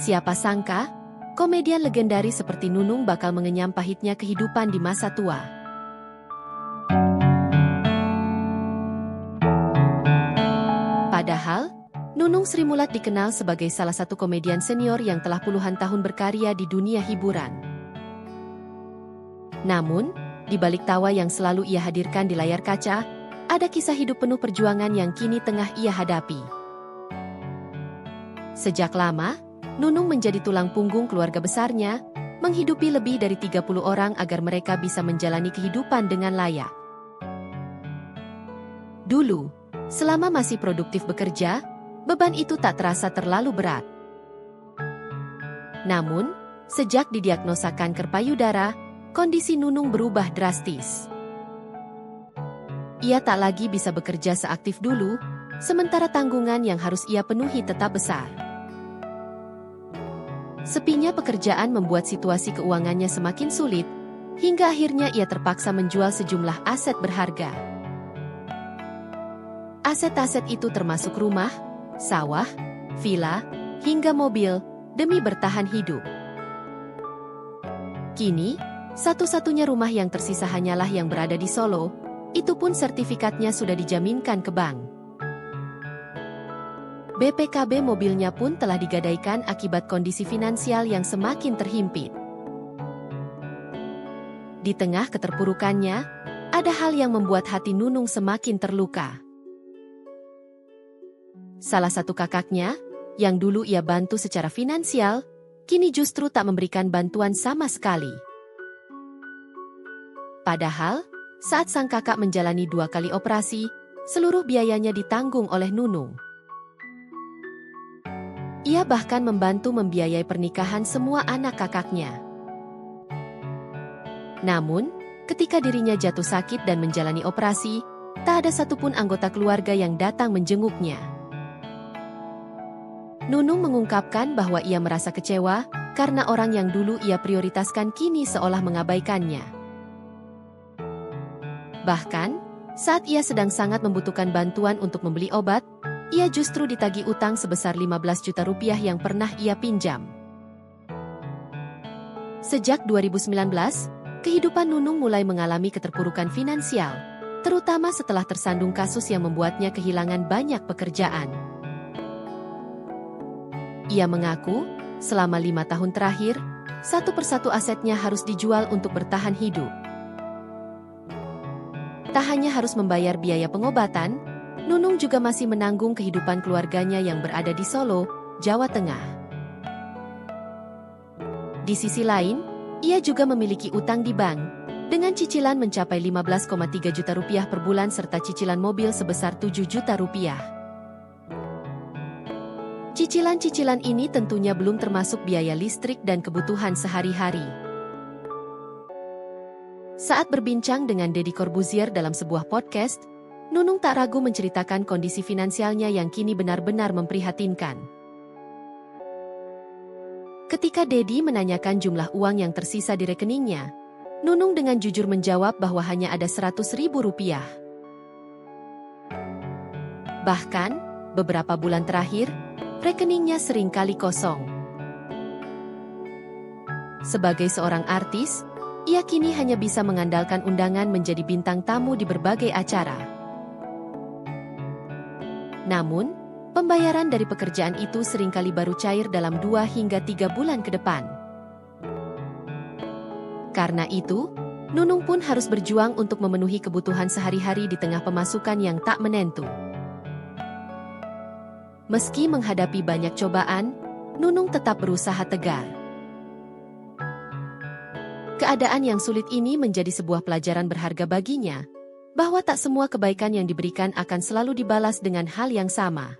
Siapa sangka, komedian legendaris seperti Nunung bakal mengenyam pahitnya kehidupan di masa tua. Padahal, Nunung Sri Mulat dikenal sebagai salah satu komedian senior yang telah puluhan tahun berkarya di dunia hiburan. Namun, di balik tawa yang selalu ia hadirkan di layar kaca, ada kisah hidup penuh perjuangan yang kini tengah ia hadapi. Sejak lama, Nunung menjadi tulang punggung keluarga besarnya, menghidupi lebih dari 30 orang agar mereka bisa menjalani kehidupan dengan layak. Dulu, selama masih produktif bekerja, beban itu tak terasa terlalu berat. Namun, sejak didiagnosa kanker payudara, kondisi Nunung berubah drastis. Ia tak lagi bisa bekerja seaktif dulu, sementara tanggungan yang harus ia penuhi tetap besar. Sepinya pekerjaan membuat situasi keuangannya semakin sulit, hingga akhirnya ia terpaksa menjual sejumlah aset berharga. Aset-aset itu termasuk rumah, sawah, villa, hingga mobil, demi bertahan hidup. Kini, satu-satunya rumah yang tersisa hanyalah yang berada di Solo, itu pun sertifikatnya sudah dijaminkan ke bank. BPKB mobilnya pun telah digadaikan akibat kondisi finansial yang semakin terhimpit. Di tengah keterpurukannya, ada hal yang membuat hati Nunung semakin terluka. Salah satu kakaknya, yang dulu ia bantu secara finansial, kini justru tak memberikan bantuan sama sekali. Padahal, saat sang kakak menjalani 2 kali operasi, seluruh biayanya ditanggung oleh Nunung. Ia bahkan membantu membiayai pernikahan semua anak kakaknya. Namun, ketika dirinya jatuh sakit dan menjalani operasi, tak ada satupun anggota keluarga yang datang menjenguknya. Nunung mengungkapkan bahwa ia merasa kecewa karena orang yang dulu ia prioritaskan kini seolah mengabaikannya. Bahkan, saat ia sedang sangat membutuhkan bantuan untuk membeli obat, ia justru ditagih utang sebesar 15 juta rupiah yang pernah ia pinjam. Sejak 2019, kehidupan Nunung mulai mengalami keterpurukan finansial, terutama setelah tersandung kasus yang membuatnya kehilangan banyak pekerjaan. Ia mengaku, selama 5 tahun terakhir, satu persatu asetnya harus dijual untuk bertahan hidup. Tak hanya harus membayar biaya pengobatan, Nunung juga masih menanggung kehidupan keluarganya yang berada di Solo, Jawa Tengah. Di sisi lain, ia juga memiliki utang di bank, dengan cicilan mencapai 15,3 juta rupiah per bulan serta cicilan mobil sebesar 7 juta rupiah. Cicilan-cicilan ini tentunya belum termasuk biaya listrik dan kebutuhan sehari-hari. Saat berbincang dengan Deddy Corbuzier dalam sebuah podcast, Nunung tak ragu menceritakan kondisi finansialnya yang kini benar-benar memprihatinkan. Ketika Deddy menanyakan jumlah uang yang tersisa di rekeningnya, Nunung dengan jujur menjawab bahwa hanya ada 100.000 rupiah. Bahkan, beberapa bulan terakhir, rekeningnya seringkali kosong. Sebagai seorang artis, ia kini hanya bisa mengandalkan undangan menjadi bintang tamu di berbagai acara. Namun, pembayaran dari pekerjaan itu seringkali baru cair dalam 2 hingga 3 bulan ke depan. Karena itu, Nunung pun harus berjuang untuk memenuhi kebutuhan sehari-hari di tengah pemasukan yang tak menentu. Meski menghadapi banyak cobaan, Nunung tetap berusaha tegar. Keadaan yang sulit ini menjadi sebuah pelajaran berharga baginya, bahwa tak semua kebaikan yang diberikan akan selalu dibalas dengan hal yang sama.